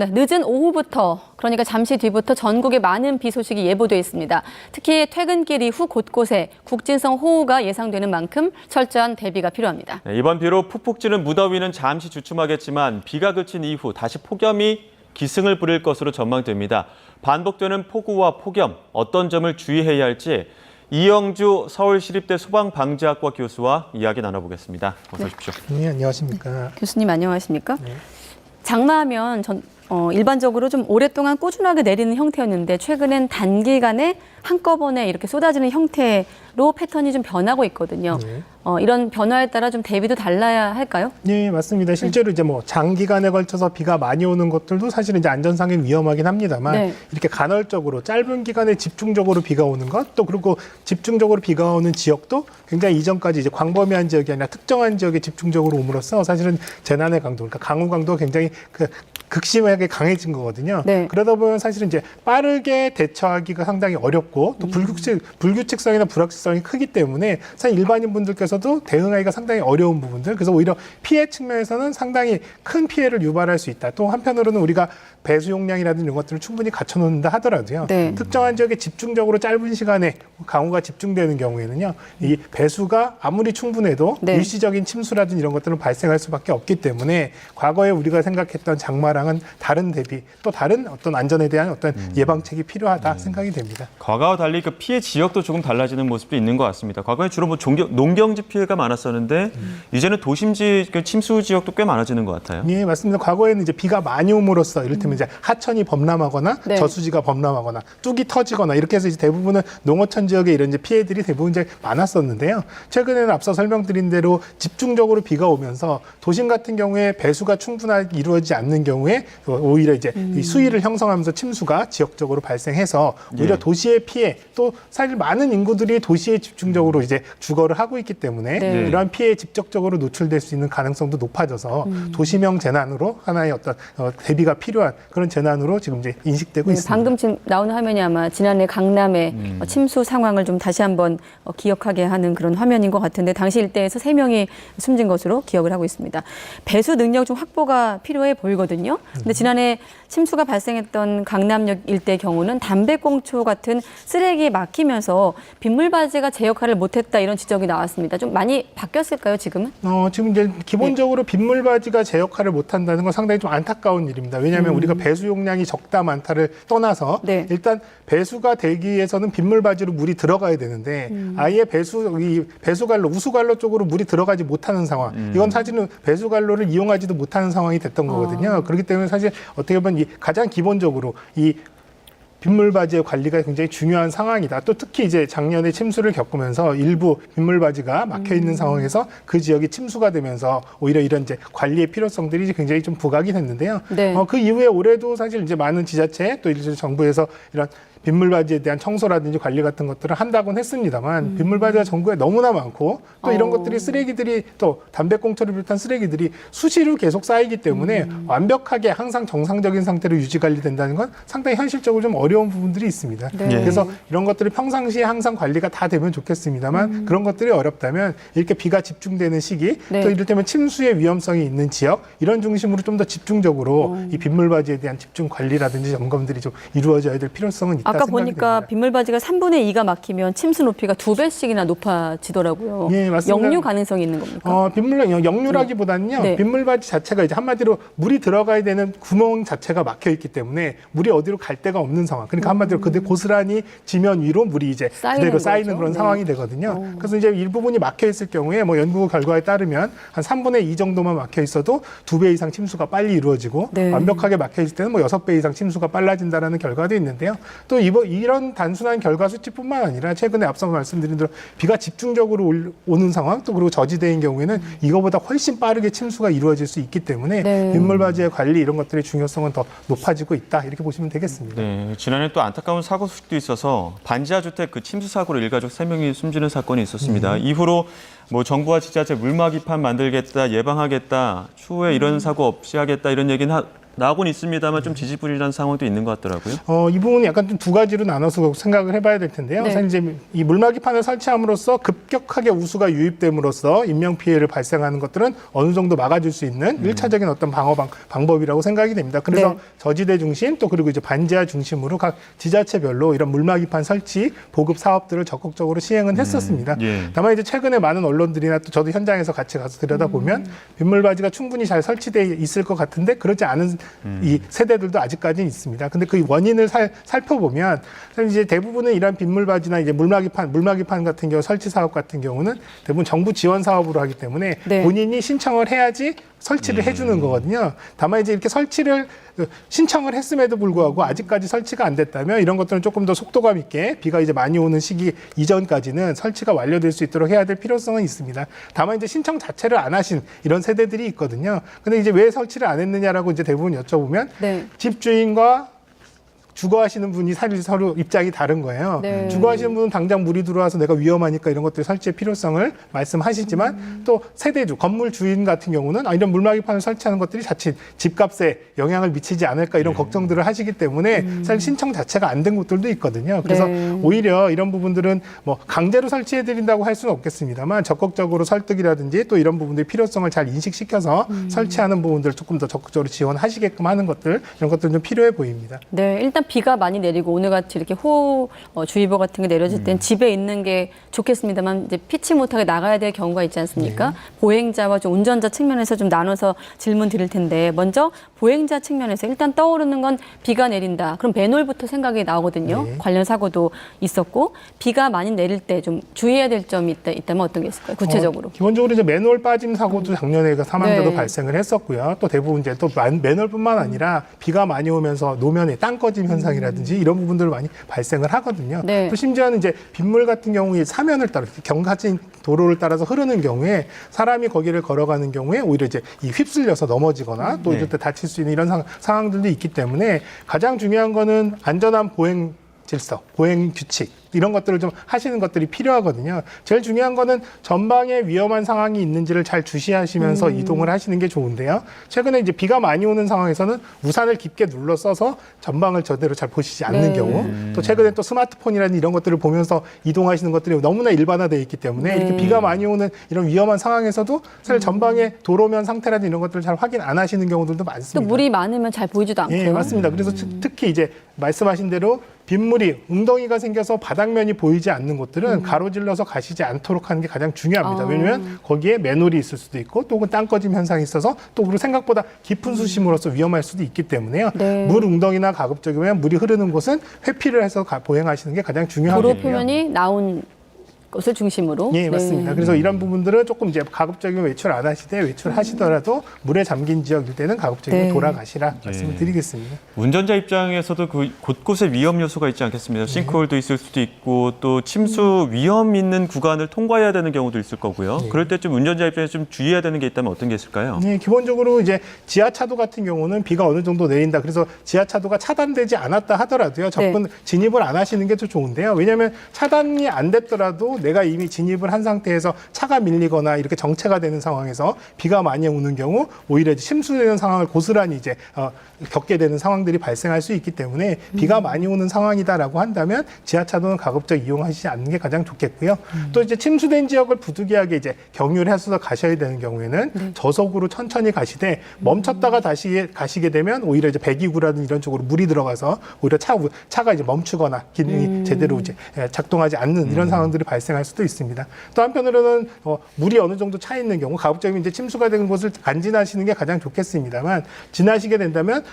네, 늦은 오후부터, 그러니까 잠시 뒤부터 전국에 많은 비 소식이 예보돼 있습니다. 특히 퇴근길 이후 곳곳에 국진성 호우가 예상되는 만큼 철저한 대비가 필요합니다. 네, 이번 비로 푹푹 찌는 무더위는 잠시 주춤하겠지만 비가 그친 이후 다시 폭염이 기승을 부릴 것으로 전망됩니다. 반복되는 폭우와 폭염, 어떤 점을 주의해야 할지 이영주 서울시립대 소방방재학과 교수와 이야기 나눠보겠습니다. 어서 오십시오. 네, 안녕하십니까. 교수님 안녕하십니까? 네. 장마하면 일반적으로 좀 오랫동안 꾸준하게 내리는 형태였는데 최근엔 단기간에 한꺼번에 이렇게 쏟아지는 형태로 패턴이 좀 변하고 있거든요. 네. 이런 변화에 따라 좀 대비도 달라야 할까요? 네, 맞습니다. 실제로 이제 뭐 장기간에 걸쳐서 비가 많이 오는 것들도 사실은 이제 안전상에 위험하긴 합니다만 네. 이렇게 간헐적으로 짧은 기간에 집중적으로 비가 오는 것, 또 그리고 집중적으로 비가 오는 지역도 굉장히 이전까지 이제 광범위한 지역이 아니라 특정한 지역에 집중적으로 옴으로써 사실은 재난의 강도, 그러니까 강우 강도가 굉장히 극심하게 강해진 거거든요. 네. 그러다 보면 사실은 이제 빠르게 대처하기가 상당히 어렵고 또 불규칙성이나 불확실성이 크기 때문에 사실 일반인 분들께서도 대응하기가 상당히 어려운 부분들, 그래서 오히려 피해 측면에서는 상당히 큰 피해를 유발할 수 있다. 또 한편으로는 우리가 배수 용량이라든지 이런 것들을 충분히 갖춰놓는다 하더라도요. 네. 특정한 지역에 집중적으로 짧은 시간에 강우가 집중되는 경우에는요. 이 배수가 아무리 충분해도 네. 일시적인 침수라든지 이런 것들은 발생할 수밖에 없기 때문에 과거에 우리가 생각했던 장마랑은 다른 대비, 또 다른 어떤 안전에 대한 어떤 예방책이 필요하다 생각이 됩니다. 과거와 달리 그 피해 지역도 조금 달라지는 모습도 있는 것 같습니다. 과거에 주로 뭐 농경지 피해가 많았었는데 이제는 도심지 침수 지역도 꽤 많아지는 것 같아요. 예, 맞습니다. 과거에는 이제 비가 많이 옴으로써 이를테면 이제 하천이 범람하거나 네. 저수지가 범람하거나 뚝이 터지거나 이렇게 해서 이제 대부분은 농어촌 지역에 이런 이제 피해들이 대부분 이제 많았었는데요. 최근에는 앞서 설명드린 대로 집중적으로 비가 오면서 도심 같은 경우에 배수가 충분하게 이루어지지 않는 경우에 오히려 이제 이 수위를 형성하면서 침수가 지역적으로 발생해서 오히려 예. 도시의 피해, 또 사실 많은 인구들이 도시에 집중적으로 이제 주거를 하고 있기 때문에 네. 이러한 피해에 직접적으로 노출될 수 있는 가능성도 높아져서 도시명 재난으로 하나의 어떤 대비가 필요한 그런 재난으로 지금 이제 인식되고 네, 있습니다. 방금 지금 나오는 화면이 아마 지난해 강남의 침수 상황을 좀 다시 한번 기억하게 하는 그런 화면인 것 같은데 당시 일대에서 3명이 숨진 것으로 기억을 하고 있습니다. 배수 능력 좀 확보가 필요해 보이거든요. 근데 지난해 침수가 발생했던 강남역 일대 경우는 담배꽁초 같은 쓰레기에 막히면서 빗물바지가 제 역할을 못했다 이런 지적이 나왔습니다. 좀 많이 바뀌었을까요, 지금은? 지금 이제 기본적으로 빗물바지가 제 역할을 못한다는 건 상당히 좀 안타까운 일입니다. 왜냐하면 우리가 배수 용량이 적다 많다를 떠나서 네. 일단 배수가 되기 위해서는 빗물바지로 물이 들어가야 되는데 아예 배수관로, 우수관로 쪽으로 물이 들어가지 못하는 상황. 이건 사실은 배수관로를 이용하지도 못하는 상황이 됐던 거거든요. 그렇기 때문에 사실 어떻게 보면 가장 기본적으로 이 빗물바지의 관리가 굉장히 중요한 상황이다. 또 특히 이제 작년에 침수를 겪으면서 일부 빗물바지가 막혀 있는 상황에서 그 지역이 침수가 되면서 오히려 이런 이제 관리의 필요성들이 이제 굉장히 좀 부각이 됐는데요. 네. 그 이후에 올해도 사실 이제 많은 지자체 또 이제 정부에서 이런 빗물바지에 대한 청소라든지 관리 같은 것들을 한다고는 했습니다만 빗물바지가 전국에 너무나 많고 또 이런 것들이 쓰레기들이 또 담배꽁초를 비롯한 쓰레기들이 수시로 계속 쌓이기 때문에 완벽하게 항상 정상적인 상태로 유지 관리된다는 건 상당히 현실적으로 좀 어려운 부분들이 있습니다. 네. 그래서 이런 것들이 평상시에 항상 관리가 다 되면 좋겠습니다만 그런 것들이 어렵다면 이렇게 비가 집중되는 시기 네. 또 이를테면 침수의 위험성이 있는 지역 이런 중심으로 좀 더 집중적으로 이 빗물바지에 대한 집중 관리라든지 점검들이 좀 이루어져야 될 필요성은 있다. 아까 생각이 보니까 됩니다. 빗물바지가 3분의 2가 막히면 침수 높이가 2배씩이나 높아지더라고요. 예, 맞습니다. 역류 가능성이 있는 겁니까? 역류라기보다는요. 네. 빗물바지 자체가 이제 한마디로 물이 들어가야 되는 구멍 자체가 막혀 있기 때문에 물이 어디로 갈 데가 없는 상황. 그러니까 한마디로 그대로 고스란히 지면 위로 물이 이제 그대로 쌓이는 거죠. 그런 네. 상황이 되거든요. 그래서 이제 일부분이 막혀 있을 경우에 뭐 연구 결과에 따르면 한 3분의 2 정도만 막혀 있어도 2배 이상 침수가 빨리 이루어지고 네. 완벽하게 막혀 있을 때는 뭐 6배 이상 침수가 빨라진다라는 결과도 있는데요. 또 이런 단순한 결과 수치뿐만 아니라 최근에 앞서 말씀드린 대로 비가 집중적으로 오는 상황 또 그리고 저지대인 경우에는 이거보다 훨씬 빠르게 침수가 이루어질 수 있기 때문에 네. 빗물바지의 관리 이런 것들의 중요성은 더 높아지고 있다 이렇게 보시면 되겠습니다. 네, 지난해 또 안타까운 사고 소식도 있어서 반지하 주택 그 침수 사고로 일가족 3명이 숨지는 사건이 있었습니다. 이후로 뭐 정부와 지자체 물막이판 만들겠다, 예방하겠다, 추후에 이런 사고 없이 하겠다 이런 얘기는 나오곤 있습니다만 좀 지지부진한 상황도 있는 것 같더라고요. 이 부분은 약간 좀 두 가지로 나눠서 생각을 해봐야 될 텐데요. 네. 사실 이제 이 물막이판을 설치함으로써 급격하게 우수가 유입됨으로써 인명 피해를 발생하는 것들은 어느 정도 막아줄 수 있는 일차적인 어떤 방법이라고 생각이 됩니다. 그래서 네. 저지대 중심 또 그리고 이제 반지하 중심으로 각 지자체별로 이런 물막이판 설치 보급 사업들을 적극적으로 시행은 했었습니다. 예. 다만 이제 최근에 많은 언론들이나 또 저도 현장에서 같이 가서 들여다보면 빗물바지가 충분히 잘 설치돼 있을 것 같은데 그렇지 않은 이 세대들도 아직까지는 있습니다. 근데 그 원인을 살펴보면 사실 이제 대부분은 이런 빗물바지나 이제 물막이판 같은 경우 설치 사업 같은 경우는 대부분 정부 지원 사업으로 하기 때문에 네. 본인이 신청을 해야지 설치를 해주는 거거든요. 다만 이제 이렇게 설치를 신청을 했음에도 불구하고 아직까지 설치가 안 됐다면 이런 것들은 조금 더 속도감 있게 비가 이제 많이 오는 시기 이전까지는 설치가 완료될 수 있도록 해야 될 필요성은 있습니다. 다만 이제 신청 자체를 안 하신 이런 세대들이 있거든요. 근데 이제 왜 설치를 안 했느냐라고 이제 대부분 여쭤보면 네. 집주인과 주거하시는 분이 사실 서로 입장이 다른 거예요. 네. 주거하시는 분은 당장 물이 들어와서 내가 위험하니까 이런 것들 설치의 필요성을 말씀하시지만 또 세대주, 건물 주인 같은 경우는 이런 물막이판을 설치하는 것들이 자칫 집값에 영향을 미치지 않을까 이런 걱정들을 하시기 때문에 사실 신청 자체가 안 된 곳들도 있거든요. 그래서 네. 오히려 이런 부분들은 뭐 강제로 설치해드린다고 할 수는 없겠습니다만 적극적으로 설득이라든지 또 이런 부분들의 필요성을 잘 인식시켜서 설치하는 부분들을 조금 더 적극적으로 지원하시게끔 하는 것들 이런 것들은 좀 필요해 보입니다. 네, 일단 비가 많이 내리고 오늘같이 이렇게 호우주의보 같은 게 내려질 땐 집에 있는 게 좋겠습니다만 이제 피치 못하게 나가야 될 경우가 있지 않습니까? 네. 보행자와 좀 운전자 측면에서 좀 나눠서 질문 드릴 텐데 먼저 보행자 측면에서 일단 떠오르는 건 비가 내린다. 그럼 맨홀부터 생각이 나오거든요. 네. 관련 사고도 있었고 비가 많이 내릴 때 좀 주의해야 될 점이 있다면 어떤 게 있을까요? 구체적으로. 기본적으로 이제 맨홀 빠짐 사고도 작년에 그 사망자도 네. 발생을 했었고요. 또 대부분 이제 또 맨홀뿐만 아니라 비가 많이 오면서 노면에 땅 꺼짐 현상이라든지 이런 부분들을 많이 발생을 하거든요. 네. 또 심지어는 이제 빗물 같은 경우에 사면을 따라 경사진 도로를 따라서 흐르는 경우에 사람이 거기를 걸어가는 경우에 오히려 이제 이 휩쓸려서 넘어지거나 또 이럴 때 다칠 수 있는 이런 상황들도 있기 때문에 가장 중요한 거는 안전한 보행 질서, 보행 규칙 이런 것들을 좀 하시는 것들이 필요하거든요. 제일 중요한 거는 전방에 위험한 상황이 있는지를 잘 주시하시면서 이동을 하시는 게 좋은데요. 최근에 이제 비가 많이 오는 상황에서는 우산을 깊게 눌러 써서 전방을 제대로 잘 보시지 않는 네. 경우 또 최근에 또 스마트폰이라는 이런 것들을 보면서 이동하시는 것들이 너무나 일반화되어 있기 때문에 네. 이렇게 비가 많이 오는 이런 위험한 상황에서도 사실 전방의 도로면 상태라든지 이런 것들을 잘 확인 안 하시는 경우들도 또 많습니다. 물이 많으면 잘 보이지도 않고요. 예, 맞습니다. 그래서 특히 이제 말씀하신 대로 빗물이 웅덩이가 생겨서 바닥면이 보이지 않는 곳들은 가로질러서 가시지 않도록 하는 게 가장 중요합니다. 아. 왜냐하면 거기에 맨홀이 있을 수도 있고 또 혹은 땅꺼짐 현상이 있어서 또 그리고 생각보다 깊은 수심으로서 위험할 수도 있기 때문에요. 네. 물 웅덩이나 가급적이면 물이 흐르는 곳은 회피를 해서 보행하시는 게 가장 도로 중요하거든요. 표면이 나온 것을 중심으로. 예, 맞습니다. 네. 그래서 이런 부분들은 조금 이제 가급적이면 외출 안 하시되 외출하시더라도 물에 잠긴 지역일 때는 가급적이면 네. 돌아가시라 말씀을 드리겠습니다. 운전자 입장에서도 그 곳곳에 위험 요소가 있지 않겠습니까? 싱크홀도 있을 수도 있고 또 침수 위험 있는 구간을 통과해야 되는 경우도 있을 거고요. 그럴 때 좀 운전자 입장에서 좀 주의해야 되는 게 있다면 어떤 게 있을까요? 네, 기본적으로 이제 지하차도 같은 경우는 비가 어느 정도 내린다. 그래서 지하차도가 차단되지 않았다 하더라도요. 진입을 안 하시는 게 더 좋은데요. 왜냐하면 차단이 안 됐더라도 내가 이미 진입을 한 상태에서 차가 밀리거나 이렇게 정체가 되는 상황에서 비가 많이 오는 경우 오히려 이제 침수되는 상황을 고스란히 이제 겪게 되는 상황들이 발생할 수 있기 때문에 비가 많이 오는 상황이다라고 한다면 지하차도는 가급적 이용하시지 않는 게 가장 좋겠고요. 또 이제 침수된 지역을 부득이하게 이제 경유를 해서 가셔야 되는 경우에는 저속으로 천천히 가시되 멈췄다가 다시 가시게 되면 오히려 이제 배기구라든지 이런 쪽으로 물이 들어가서 오히려 차가 이제 멈추거나 기능이 제대로 이제 작동하지 않는 이런 상황들이 발생할 수도 있습니다. 또 한편으로는 물이 어느 정도 차 있는 경우 가급적이면 이제 침수가 되는 곳을 안 지나시는 게 가장 좋겠습니다만 지나시게 된다면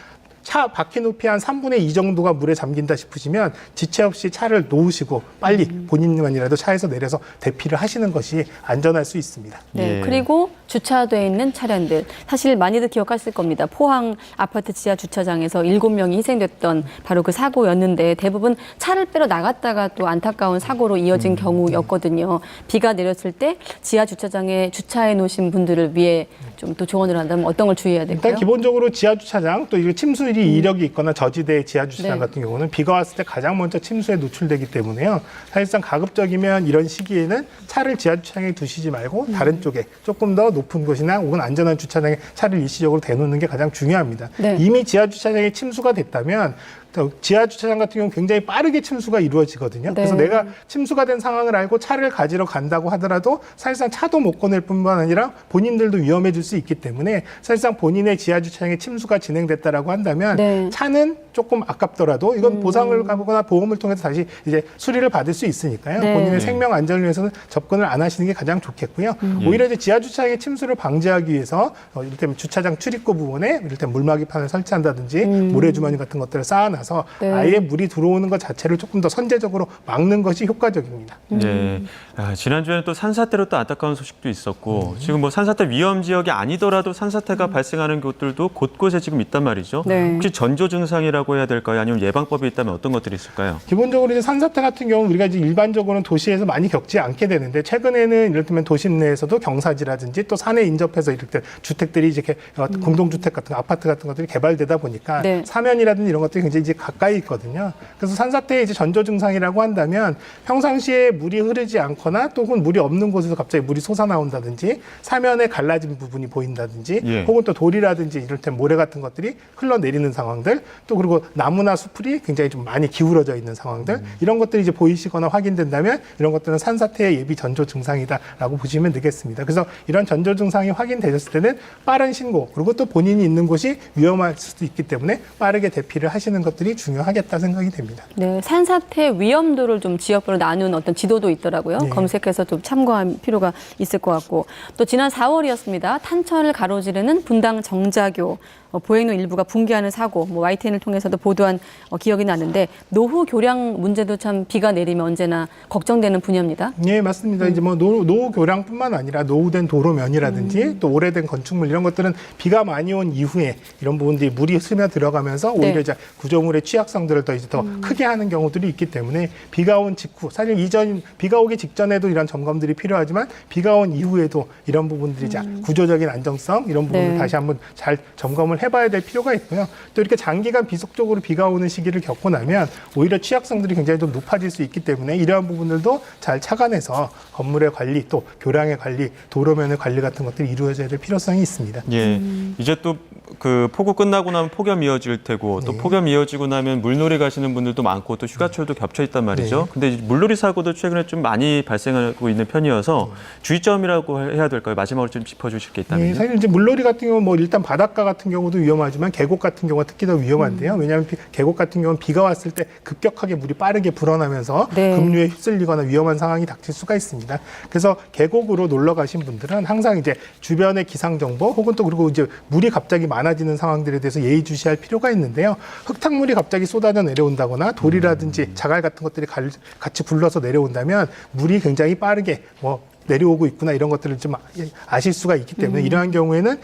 차 바퀴 높이 한 3분의 2 정도가 물에 잠긴다 싶으시면 지체 없이 차를 놓으시고 빨리 본인만이라도 차에서 내려서 대피를 하시는 것이 안전할 수 있습니다. 네, 예. 그리고 주차돼 있는 차량들. 사실 많이들 기억하실 겁니다. 포항 아파트 지하 주차장에서 7명이 희생됐던 바로 그 사고였는데 대부분 차를 빼러 나갔다가 또 안타까운 사고로 이어진 경우였거든요. 비가 내렸을 때 지하 주차장에 주차해 놓으신 분들을 위해 좀 또 조언을 한다면 어떤 걸 주의해야 될까요? 일단 기본적으로 지하 주차장 또 이게 침수일이 이력이 있거나 저지대 지하 주차장 네. 같은 경우는 비가 왔을 때 가장 먼저 침수에 노출되기 때문에요. 사실상 가급적이면 이런 시기에는 차를 지하 주차장에 두시지 말고 다른 쪽에 조금 더 높은 곳이나 혹은 안전한 주차장에 차를 일시적으로 대놓는 게 가장 중요합니다. 네. 이미 지하 주차장에 침수가 됐다면 지하 주차장 같은 경우는 굉장히 빠르게 침수가 이루어지거든요. 네. 그래서 내가 침수가 된 상황을 알고 차를 가지러 간다고 하더라도 사실상 차도 못 꺼낼 뿐만 아니라 본인들도 위험해질 수 있기 때문에 사실상 본인의 지하 주차장에 침수가 진행됐다라고 한다면 네. 차는 조금 아깝더라도 이건 보상을 가거나 보험을 통해서 다시 이제 수리를 받을 수 있으니까요. 네. 본인의 생명 안전을 위해서는 접근을 안 하시는 게 가장 좋겠고요. 오히려 이제 지하 주차장의 침수를 방지하기 위해서 이를테면 주차장 출입구 부분에 이를테면 물막이판을 설치한다든지 모래주머니 같은 것들을 쌓아놔서 네. 아예 물이 들어오는 것 자체를 조금 더 선제적으로 막는 것이 효과적입니다. 네. 지난주에는 또 산사태로 또 안타까운 소식도 있었고 지금 뭐 산사태 위험 지역이 아니더라도 산사태가 발생하는 곳들도 곳곳에 지금 있단 말이죠. 네. 혹시 전조 증상이라고 해야 될까요? 아니면 예방법이 있다면 어떤 것들이 있을까요? 기본적으로 이제 산사태 같은 경우는 우리가 이제 일반적으로는 도시에서 많이 겪지 않게 되는데 최근에는 이를테면 도심 내에서도 경사지라든지 또 산에 인접해서 이렇게 주택들이 이제 공동주택 같은 아파트 같은 것들이 개발되다 보니까 네. 사면이라든지 이런 것들이 굉장히 이제 가까이 있거든요. 그래서 산사태의 이제 전조 증상이라고 한다면 평상시에 물이 흐르지 않거나 또 혹은 물이 없는 곳에서 갑자기 물이 솟아나온다든지 사면에 갈라진 부분이 보인다든지 예. 혹은 또 돌이라든지 이를테면 모래 같은 것들이 흘러내리는 상황들 또 그리고 나무나 수풀이 굉장히 좀 많이 기울어져 있는 상황들 이런 것들이 이제 보이시거나 확인된다면 이런 것들은 산사태의 예비 전조 증상이다라고 보시면 되겠습니다. 그래서 이런 전조 증상이 확인되셨을 때는 빠른 신고 그리고 또 본인이 있는 곳이 위험할 수도 있기 때문에 빠르게 대피를 하시는 것들이 중요하겠다 생각이 됩니다. 네, 산사태 위험도를 좀 지역별로 나눈 어떤 지도도 있더라고요. 네. 검색해서 좀 참고할 필요가 있을 것 같고 또 지난 4월이었습니다. 탄천을 가로지르는 분당 정자교 보행로 일부가 붕괴하는 사고, YTN을 통해서도 보도한 기억이 나는데 노후 교량 문제도 참 비가 내리면 언제나 걱정되는 분야입니다. 네, 맞습니다. 이제 뭐 노후 교량뿐만 아니라 노후된 도로면이라든지 또 오래된 건축물 이런 것들은 비가 많이 온 이후에 이런 부분들이 물이 스며 들어가면서 오히려 네. 이제 구조물의 취약성들을 더 이제 더 크게 하는 경우들이 있기 때문에 비가 온 직후 사실 비가 오기 직전에도 이런 점검들이 필요하지만 비가 온 이후에도 이런 부분들이 이제 구조적인 안정성 이런 부분을 네. 다시 한번 잘 점검을 해봐야 될 필요가 있고요. 또 이렇게 장기간 지속적으로 비가 오는 시기를 겪고 나면 오히려 취약성들이 굉장히 좀 높아질 수 있기 때문에 이러한 부분들도 잘 착안해서 건물의 관리 또 교량의 관리, 도로면의 관리 같은 것들이 이루어져야 될 필요성이 있습니다. 예. 이제 또 그 폭우 끝나고 나면 폭염 이어질 테고 또 네. 폭염 이어지고 나면 물놀이 가시는 분들도 많고 또 휴가철도 겹쳐 있단 말이죠. 근데 이제 물놀이 사고도 최근에 좀 많이 발생하고 있는 편이어서 주의점이라고 해야 될까요? 마지막으로 좀 짚어주실 게 있다면요. 네, 사실 이제 물놀이 같은 경우는 뭐 일단 바닷가 같은 경우도 위험하지만 계곡 같은 경우가 특히 더 위험한데요. 왜냐하면 계곡 같은 경우는 비가 왔을 때 급격하게 물이 빠르게 불어나면서 네. 급류에 휩쓸리거나 위험한 상황이 닥칠 수가 있습니다. 그래서 계곡으로 놀러 가신 분들은 항상 이제 주변의 기상 정보 혹은 또 그리고 이제 물이 갑자기 많아지는 상황들에 대해서 예의주시할 필요가 있는데요. 흙탕물이 갑자기 쏟아져 내려온다거나 돌이라든지 자갈 같은 것들이 같이 굴러서 내려온다면 물이 굉장히 빠르게 내려오고 있구나 이런 것들을 좀 아실 수가 있기 때문에 이러한 경우에는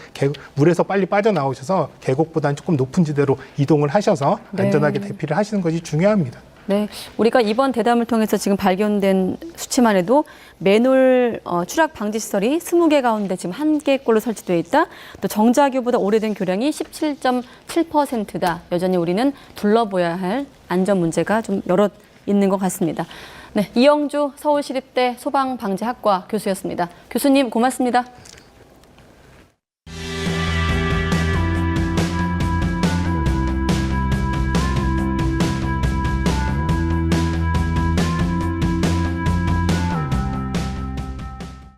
물에서 빨리 빠져나오셔서 계곡보다는 조금 높은 지대로 이동을 하셔서 네. 안전하게 대피를 하시는 것이 중요합니다. 네, 우리가 이번 대담을 통해서 지금 발견된 수치만 해도 맨홀 추락 방지 시설이 20개 가운데 지금 1개꼴로 설치되어 있다. 또 정자교보다 오래된 교량이 17.7%다. 여전히 우리는 둘러보아야 할 안전 문제가 좀 여럿 있는 것 같습니다. 네, 이영주 서울시립대 소방방재학과 교수였습니다. 교수님 고맙습니다.